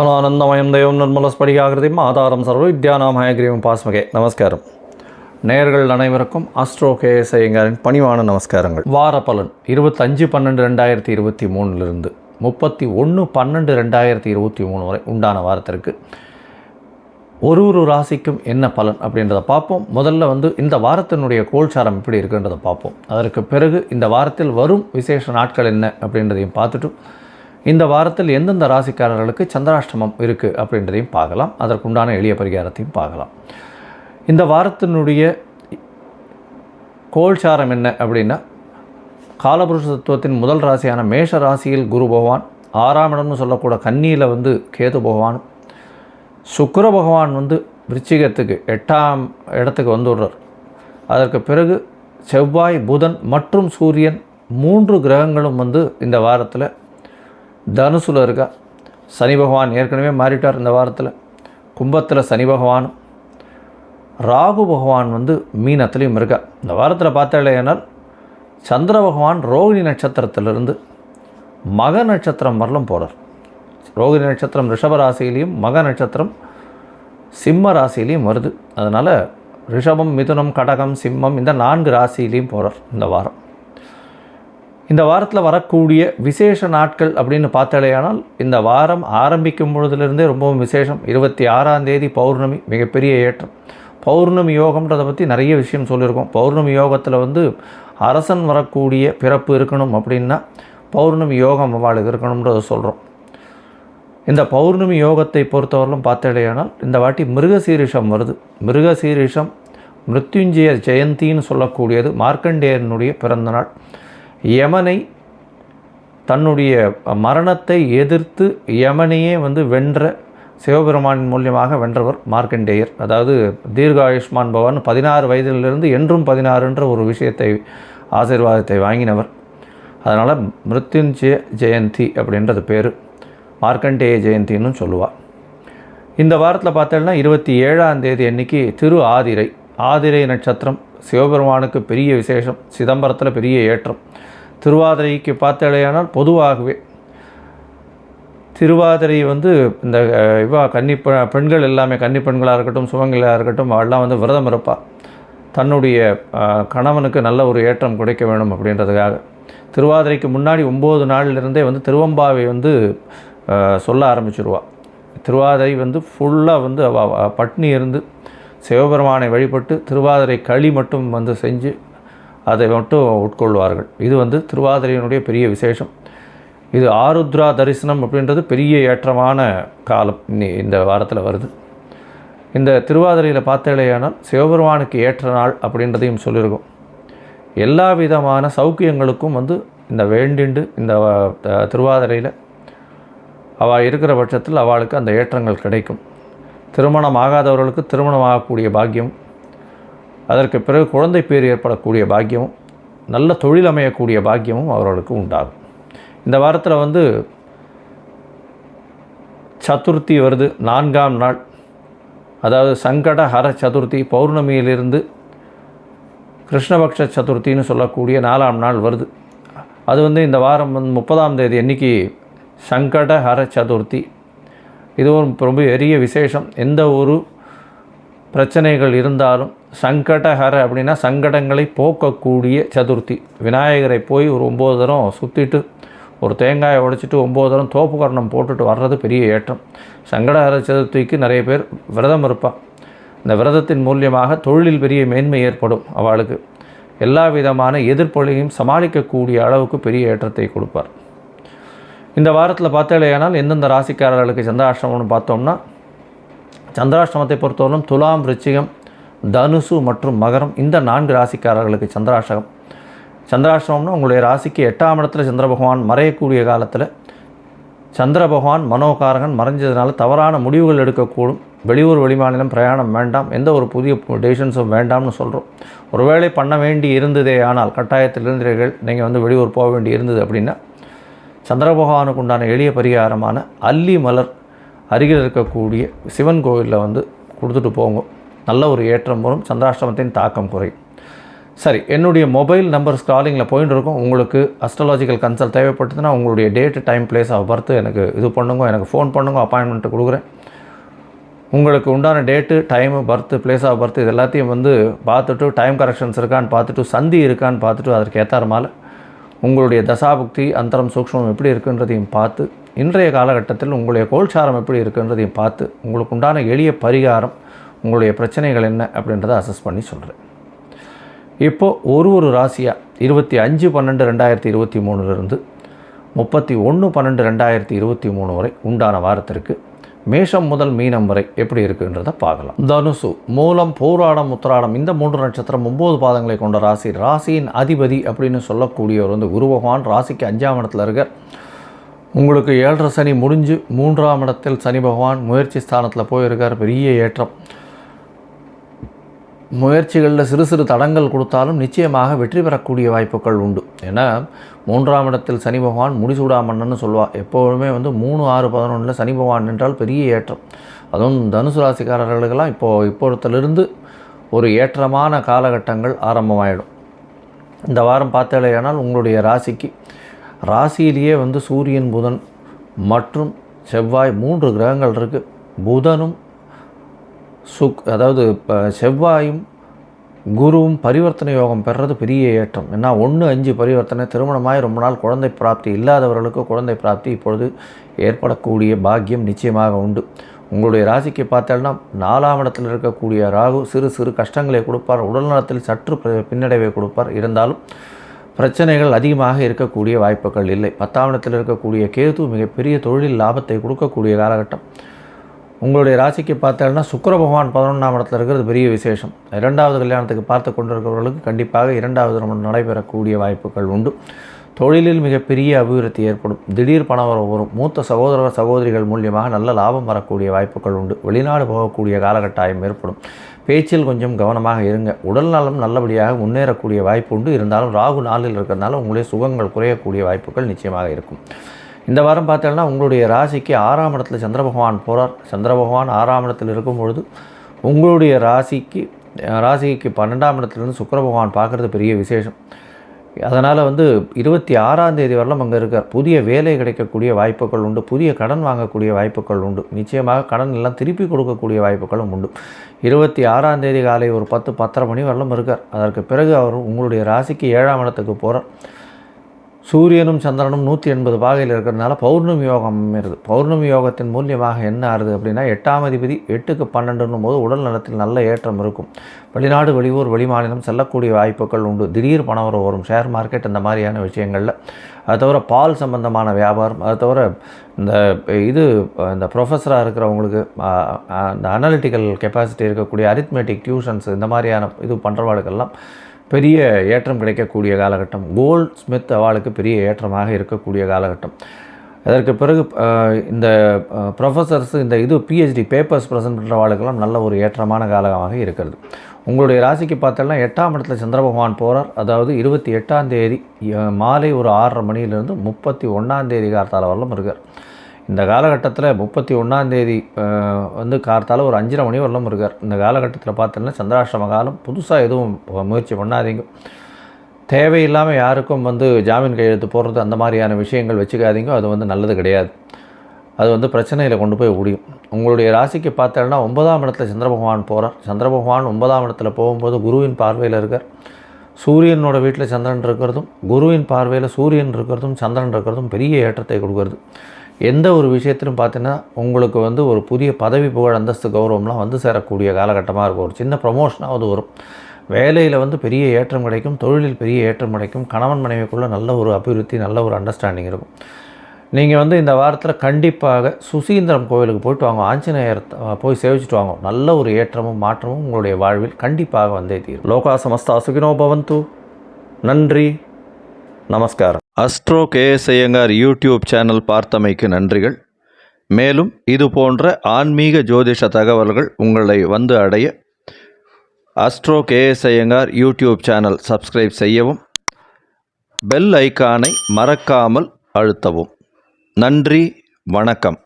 ஞானானந்தமயம் தெய்வம் நிர்மலஸ்படிகாகிருதிம் ஆதாரம் சர்வ வித்யாநாமயகிரியும் பாஸ்மகே. நமஸ்காரம். நேயர்கள் அனைவருக்கும் ஆஸ்ட்ரோ கேஎஸ் ஐயங்காரின் பணிவான நமஸ்காரங்கள். வார பலன் 25/12/2023 31/12/2023 வரை உண்டான வாரத்திற்கு ஒரு ராசிக்கும் என்ன பலன் அப்படின்றத பார்ப்போம். முதல்ல இந்த வாரத்தினுடைய கோல்சாரம் எப்படி இருக்குன்றதை பார்ப்போம். அதற்கு பிறகு இந்த வாரத்தில் வரும் விசேஷ நாட்கள் என்ன அப்படின்றதையும் பார்த்துட்டு இந்த வாரத்தில் எந்தெந்த ராசிக்காரர்களுக்கு சந்திராஷ்டமம் இருக்குது அப்படின்றதையும் பார்க்கலாம். அதற்குண்டான எளிய பரிகாரத்தையும் பார்க்கலாம். இந்த வாரத்தினுடைய கோல்சாரம் என்ன அப்படின்னா, காலபுருஷ தத்துவத்தின் முதல் ராசியான மேஷ ராசியில் குரு பகவான், 6ஆம் இடம்னு சொல்லக்கூட கன்னியில் கேது பகவான், சுக்கிர பகவான் விருச்சிகத்துக்கு 8ஆம் இடத்துக்கு வந்துடுறார். அதற்கு பிறகு செவ்வாய், புதன் மற்றும் சூரியன் 3 கிரகங்களும் இந்த வாரத்தில் தனுசுல இருக்கா. சனி பகவான் ஏற்கனவே மாறிட்டார். இந்த வாரத்தில் கும்பத்தில் சனி பகவானும், ராகு பகவான் மீனத்திலையும் இருக்கா. இந்த வாரத்தில் பார்த்தாலேனால் சந்திர பகவான் ரோகிணி நட்சத்திரத்திலிருந்து மக நட்சத்திரம் வரலும் போகிறார். ரோகிணி நட்சத்திரம் ரிஷப ராசியிலையும் மக நட்சத்திரம் சிம்ம ராசியிலையும் வருது. அதனால் ரிஷபம், மிதுனம், கடகம், சிம்மம் இந்த 4 ராசியிலையும் போகிறார் இந்த வாரம். இந்த வாரத்தில் வரக்கூடிய விசேஷ நாட்கள் அப்படின்னு பார்த்தாலேயானால் இந்த வாரம் ஆரம்பிக்கும் பொழுதுலேருந்தே ரொம்பவும் விசேஷம். 26ஆம் தேதி பௌர்ணமி, மிகப்பெரிய ஏற்றம். பௌர்ணமி யோகம்ன்றதை பற்றி நிறைய விஷயம் சொல்லியிருக்கோம். பௌர்ணமி யோகத்தில் அரசன் வரக்கூடிய பிறப்பு இருக்கணும் அப்படின்னா பௌர்ணமி யோகம் அவளுக்கு இருக்கணுன்றதை சொல்கிறோம். இந்த பௌர்ணமி யோகத்தை பொறுத்தவரையிலும் பார்த்தாலேயானால் இந்த வாட்டி மிருகசீரிஷம் வருது. மிருகசீரிஷம் மிருத்யுஞ்சய ஜெயந்தின்னு சொல்லக்கூடியது. மார்க்கண்டேயனுடைய பிறந்தநாள். யமனை தன்னுடைய மரணத்தை எதிர்த்து யமனையே வென்ற சிவபெருமானின் மூலியமாக வென்றவர் மார்க்கண்டேயர். அதாவது தீர்காயுஷ்மான் பவன் 16 வயதிலிருந்து என்றும் 16 ஒரு விஷயத்தை ஆசீர்வாதத்தை வாங்கினவர். அதனால் மிருத்யுஞ்சய ஜெயந்தி அப்படின்றது பேர். மார்க்கண்டேய ஜெயந்தின்னு சொல்லுவாள். இந்த வாரத்தில் பார்த்தோம்னா 27ஆம் தேதி அன்றைக்கி திரு ஆதிரை. ஆதிரை நட்சத்திரம் சிவபெருமானுக்கு பெரிய விசேஷம். சிதம்பரத்தில் பெரிய ஏற்றம். திருவாதிரைக்கு பார்த்தாலேயானால் பொதுவாகவே திருவாதிரை இந்த பெண்கள் எல்லாமே, கன்னி பெண்களாக இருக்கட்டும், சுமங்களாக இருக்கட்டும், அவெல்லாம் விரதம் இருப்பாள். தன்னுடைய கணவனுக்கு நல்ல ஒரு ஏற்றம் கிடைக்க வேணும் அப்படின்றதுக்காக திருவாதிரைக்கு முன்னாடி 9 நாளிலிருந்தே திருவம்பாவை சொல்ல ஆரம்பிச்சிருவாள். திருவாதிரை ஃபுல்லாக பட்னி இருந்து சிவபெருமானை வழிபட்டு திருவாதிரை களி மட்டும் செஞ்சு அதை மட்டும் உட்கொள்வார்கள். இது திருவாதிரையினுடைய பெரிய விசேஷம். இது ஆருத்ரா தரிசனம் அப்படின்றது பெரிய ஏற்றமான காலம் இந்த வாரத்தில் வருது. இந்த திருவாதிரையில் பார்த்தாலேயானால் சிவபெருமானுக்கு ஏற்ற நாள் அப்படின்றதையும் சொல்லியிருக்கோம். எல்லா விதமான சௌக்கியங்களுக்கும் இந்த வேண்டிண்டு இந்த திருவாதிரையில் அவள் இருக்கிற பட்சத்தில் அவளுக்கு அந்த ஏற்றங்கள் கிடைக்கும். திருமணம் ஆகாதவர்களுக்கு திருமணம் ஆகக்கூடிய பாக்கியம், அதற்கு பிறகு குழந்தை பேர் ஏற்படக்கூடிய பாக்கியமும், நல்ல தொழில் அமையக்கூடிய பாக்கியமும் அவர்களுக்கு உண்டாகும். இந்த வாரத்தில் சதுர்த்தி வருது, 4ஆம் நாள். அதாவது சங்கடஹர சதுர்த்தி. பௌர்ணமியிலிருந்து கிருஷ்ணபக்ஷ சதுர்த்தின்னு சொல்லக்கூடிய 4ஆம் நாள் வருது. அது இந்த வாரம் 30ஆம் தேதி அன்றைக்கி சங்கடஹர சதுர்த்தி. இதுவும் ரொம்ப பெரிய விசேஷம். எந்த ஒரு பிரச்சனைகள் இருந்தாலும் சங்கடஹர அப்படின்னா சங்கடங்களை போக்கக்கூடிய சதுர்த்தி. விநாயகரை போய் ஒரு 9 தரம் சுற்றிட்டு ஒரு தேங்காயை உடைச்சிட்டு 9 தரம் தோப்பு கரணம் போட்டுட்டு வர்றது பெரிய ஏற்றம். சங்கடஹர சதுர்த்திக்கு நிறைய பேர் விரதம் இருப்பாள். இந்த விரதத்தின் மூலியமாக தொழிலில் பெரிய மேன்மை ஏற்படும். அவளுக்கு எல்லா விதமான எதிர்ப்பொழியும் சமாளிக்கக்கூடிய அளவுக்கு பெரிய ஏற்றத்தை கொடுப்பார். இந்த வாரத்தில் பார்த்தாலேயானால் எந்தெந்த ராசிக்காரர்களுக்கு சந்திராஷ்டமம்னு பார்த்தோம்னா, சந்திராஷ்டமத்தை பொறுத்தவரைக்கும் துலாம், விருச்சிகம், தனுசு மற்றும் மகரம் இந்த 4 ராசிக்காரர்களுக்கு சந்திராஷ்டகம். சந்திராஷ்டமம்னா உங்களுடைய ராசிக்கு 8ஆம் இடத்துல சந்திர பகவான் மறையக்கூடிய காலத்தில் சந்திர பகவான் மனோகாரகன் மறைஞ்சதுனால தவறான முடிவுகள் எடுக்கக்கூடும். வெளியூர் வெளிமாநிலம் பிரயாணம் வேண்டாம், எந்த ஒரு புதிய டெசிஷன்ஸும் வேண்டாம்னு சொல்கிறோம். ஒருவேளை பண்ண வேண்டி இருந்ததே ஆனால் கட்டாயத்தில் இருந்தீர்கள், நீங்கள் வெளியூர் போக வேண்டி இருந்தது அப்படின்னா சந்திர பகவானுக்கு உண்டான எளிய பரிகாரமான அல்லி மலர் அருகில் இருக்கக்கூடிய சிவன் கோவிலில் கொடுத்துட்டு போங்க. நல்ல ஒரு ஏற்றம் வரும். சந்திராஷ்டமத்தின் தாக்கம் குறையும். சரி, என்னுடைய மொபைல் நம்பர் ஸ்க்ராலிங்கில் போயின்னு இருக்கும். உங்களுக்கு அஸ்ட்ராலாஜிக்கல் கன்சல்ட் தேவைப்பட்டதுன்னா உங்களுடைய date, time, place of birth எனக்கு இது பண்ணுங்க, எனக்கு ஃபோன் பண்ணுங்க, அப்பாயின்மெண்ட்டு கொடுக்குறேன். உங்களுக்கு உண்டான date, time, birth, place of birth இது எல்லாத்தையும் வந்து பார்த்துட்டு, டைம் கரெக்ஷன்ஸ் இருக்கான்னு பார்த்துட்டு, சந்தி இருக்கான்னு பார்த்துட்டு, அதற்கு ஏற்றாறமால உங்களுடைய தசாபுக்தி, அந்தரம், சூக்ஷ்மம் எப்படி இருக்குன்றதையும் பார்த்து, இன்றைய காலகட்டத்தில் உங்களுடைய கோல்சாரம் எப்படி இருக்குன்றதையும் பார்த்து, உங்களுக்கு உண்டான எளிய பரிகாரம், உங்களுடைய பிரச்சனைகள் என்ன அப்படின்றத அசஸ் பண்ணி சொல்கிறேன். இப்போது ஒரு ராசியாக 25/12/2023 31/12/2023 வரை உண்டான வாரத்திற்கு மேஷம் முதல் மீனம் வரை எப்படி இருக்குன்றதை பார்க்கலாம். தனுசு, மூலம், பூராடம், உத்திராடம் இந்த 3 நட்சத்திரம் 9 பாதங்களை கொண்ட ராசி. ராசியின் அதிபதி அப்படின்னு சொல்லக்கூடியவர் வந்து குரு பகவான். ராசிக்கு 5ஆம் இடத்துல இருக்கார். உங்களுக்கு 7.5 சனி முடிஞ்சு 3ஆம் இடத்தில் சனி பகவான் முயற்சி ஸ்தானத்தில் போயிருக்கார். பெரிய ஏற்றம். முயற்சிகளில் சிறு சிறு தடங்கள் கொடுத்தாலும் நிச்சயமாக வெற்றி பெறக்கூடிய வாய்ப்புகள் உண்டு. ஏன்னா 3ஆம் இடத்தில் சனி பகவான் முடிசூடாமன்னு சொல்லுவாள். எப்போதுமே வந்து 3, 6, 11 சனி பகவான் என்றால் பெரிய ஏற்றம். அதுவும் தனுசு ராசிக்காரர்களுக்கெல்லாம் இப்போத்திலிருந்து ஒரு ஏற்றமான காலகட்டங்கள் ஆரம்பமாயிடும். இந்த வாரம் பார்த்தேனால் உங்களுடைய ராசியிலேயே வந்து சூரியன், புதன் மற்றும் செவ்வாய் 3 கிரகங்கள் இருக்குது. புதனும் அதாவது செவ்வாயும் குருவும் பரிவர்த்தனை யோகம் பெறுறது பெரிய ஏற்றம். ஏன்னா 1-5 பரிவர்த்தனை, திருமணமாய் ரொம்ப நாள் குழந்தை பிராப்தி இல்லாதவர்களுக்கு குழந்தை பிராப்தி இப்பொழுது ஏற்படக்கூடிய பாக்கியம் நிச்சயமாக உண்டு. உங்களுடைய ராசிக்கு பார்த்தோம்னா 4ஆம் இடத்தில் இருக்கக்கூடிய ராகு சிறு சிறு கஷ்டங்களை கொடுப்பார். உடல்நலத்தில் சற்று பின்னடைவை கொடுப்பார். இருந்தாலும் பிரச்சனைகள் அதிகமாக இருக்கக்கூடிய வாய்ப்புகள் இல்லை. 10ஆம் இடத்தில் இருக்கக்கூடிய கேது மிகப்பெரிய தொழில் லாபத்தை கொடுக்கக்கூடிய காலகட்டம். உங்களுடைய ராசிக்கு பார்த்தோம்னா சுக்கிர பகவான் 11ஆம் இடத்துல இருக்கிறது பெரிய விசேஷம். 2வது கல்யாணத்துக்கு பார்த்து கொண்டிருக்கிறவர்களுக்கு கண்டிப்பாக 2வது திருமணம் நடைபெறக்கூடிய வாய்ப்புகள் உண்டு. தொழிலில் மிகப்பெரிய அபிவிருத்தி ஏற்படும். திடீர் பணவரவு வரும். மூத்த சகோதர சகோதரிகள் மூலியமாக நல்ல லாபம் வரக்கூடிய வாய்ப்புகள் உண்டு. வெளிநாடு போகக்கூடிய காலகட்டாயம் ஏற்படும். பேச்சில் கொஞ்சம் கவனமாக இருங்க. உடல் நலம் நல்லபடியாக முன்னேறக்கூடிய வாய்ப்பு உண்டு. இருந்தாலும் ராகு நாளில் இருக்கிறதுனால உங்களுடைய சுகங்கள் குறையக்கூடிய வாய்ப்புகள் நிச்சயமாக இருக்கும். இந்த வாரம் பார்த்தோம்னா உங்களுடைய ராசிக்கு 6ஆம் இடத்துல சந்திர பகவான் போகிறார். சந்திர பகவான் 6ஆம் இடத்தில் இருக்கும்பொழுது உங்களுடைய ராசிக்கு 12ஆம் இடத்துலேருந்து சுக்கிர பகவான் பார்க்குறது பெரிய விசேஷம். அதனால் வந்து 26ஆம் தேதி வரலாம் அங்கே இருக்கார். புதிய வேலை கிடைக்கக்கூடிய வாய்ப்புகள் உண்டு. புதிய கடன் வாங்கக்கூடிய வாய்ப்புகள் உண்டு. நிச்சயமாக கடன் எல்லாம் திருப்பி கொடுக்கக்கூடிய வாய்ப்புகளும் உண்டு. 26ஆம் தேதி காலை ஒரு 10-10:30 மணி வரலாம் இருக்கார். அதற்கு பிறகு அவர் உங்களுடைய ராசிக்கு 7ஆம் இடத்துக்கு போகிறார். சூரியனும் சந்திரனும் 180 பாகையில் இருக்கிறதுனால பௌர்ணமி யோகம் அமைகிறது. பௌர்ணமி யோகத்தின் மூலியமாக என்ன ஆகுது அப்படின்னா 8ஆம் அதிபதி 8க்கு 12 போது உடல் நலத்தில் நல்ல ஏற்றம் இருக்கும். வெளிநாடு, வெளியூர், வெளிமாநிலம் செல்லக்கூடிய வாய்ப்புகள் உண்டு. திடீர் பணவரவு வரும். ஷேர் மார்க்கெட் இந்த மாதிரியான விஷயங்களில். அது தவிர பால் சம்பந்தமான வியாபாரம், அது தவிர இந்த ப்ரொஃபஸராக இருக்கிறவங்களுக்கு இந்த அனலிட்டிக்கல் கெப்பாசிட்டி இருக்கக்கூடிய அரித்மெட்டிக் டியூஷன்ஸ் இந்த மாதிரியான இது பண்ணுறவாளுக்கெல்லாம் பெரிய ஏற்றம் கிடைக்கக்கூடிய காலகட்டம். கோல்ட் ஸ்மித் அவளுக்கு பெரிய ஏற்றமாக இருக்கக்கூடிய காலகட்டம். அதற்கு பிறகு இந்த ப்ரொஃபஸர்ஸ் இந்த பிஹெச்டி பேப்பர்ஸ் ப்ரெசென்ட் பண்ணுறவாளுக்கெல்லாம் நல்ல ஒரு ஏற்றமான காலமாக இருக்கிறது. உங்களுடைய ராசிக்கு பார்த்தோம்னா 8ஆம் இடத்துல சந்திர பகவான் போகிறார். அதாவது 28ஆம் தேதி மாலை ஒரு 6:30 மணியிலிருந்து 31ஆம் தேதி கார்த்தால வரலும் இருக்கார். இந்த காலகட்டத்தில் 31ஆம் தேதி வந்து கார்த்தால ஒரு 5:30 மணி வரலும் இருக்கார். இந்த காலகட்டத்தில் பார்த்தோம்னா சந்திராஷ்டம காலம். புதுசாக எதுவும் முயற்சி பண்ணாதீங்க. தேவையில்லாமல் யாருக்கும் வந்து ஜாமீன் கையெழுத்து போடுறது அந்த மாதிரியான விஷயங்கள் வச்சுக்காதீங்க. அது வந்து நல்லது கிடையாது. அது வந்து பிரச்சனையில் கொண்டு போய் முடியும். உங்களுடைய ராசிக்கு பார்த்தோம்னா 9ஆம் இடத்துல சந்திர பகவான் போகிறார். சந்திர பகவான் 9ஆம் இடத்துல போகும்போது குருவின் பார்வையில் இருக்கார். சூரியனோட வீட்டில் சந்திரன் இருக்கிறதும் குருவின் பார்வையில் சூரியன் இருக்கிறதும் சந்திரன் இருக்கிறதும் பெரிய ஏற்றத்தை கொடுக்கறது. எந்த ஒரு விஷயத்திலும் பார்த்தீங்கன்னா உங்களுக்கு வந்து ஒரு புதிய பதவி, புகழ், அந்தஸ்து, கௌரவம்லாம் வந்து சேரக்கூடிய காலகட்டமாக இருக்கும். ஒரு சின்ன ப்ரமோஷனாவது வரும். வேலையில் வந்து பெரிய ஏற்றம் கிடைக்கும். தொழிலில் பெரிய ஏற்றம் கிடைக்கும். கணவன் மனைவிக்குள்ளே நல்ல ஒரு அபிவிருத்தி, நல்ல ஒரு அண்டர்ஸ்டாண்டிங் இருக்கும். நீங்கள் வந்து இந்த வாரத்தில் கண்டிப்பாக சுசீந்திரம் கோவிலுக்கு போய்ட்டு வாங்க. ஆஞ்சநேயர் போய் சேவிச்சுட்டு வாங்க. நல்ல ஒரு ஏற்றமும் மாற்றமும் உங்களுடைய வாழ்வில் கண்டிப்பாக வந்தே தீரும். லோகா சமஸ்தா சுகினோ பவந்து. நன்றி, நமஸ்காரம். Astro KS Iyengar YouTube channel பார்த்தமைக்கு நன்றிகள். மேலும் இது போன்ற ஆன்மீக ஜோதிஷ தகவல்கள் உங்களை வந்து அடைய astro KS Iyengar YouTube channel subscribe செய்யவும், பெல் ஐக்கானை மறக்காமல் அழுத்தவும். நன்றி, வணக்கம்.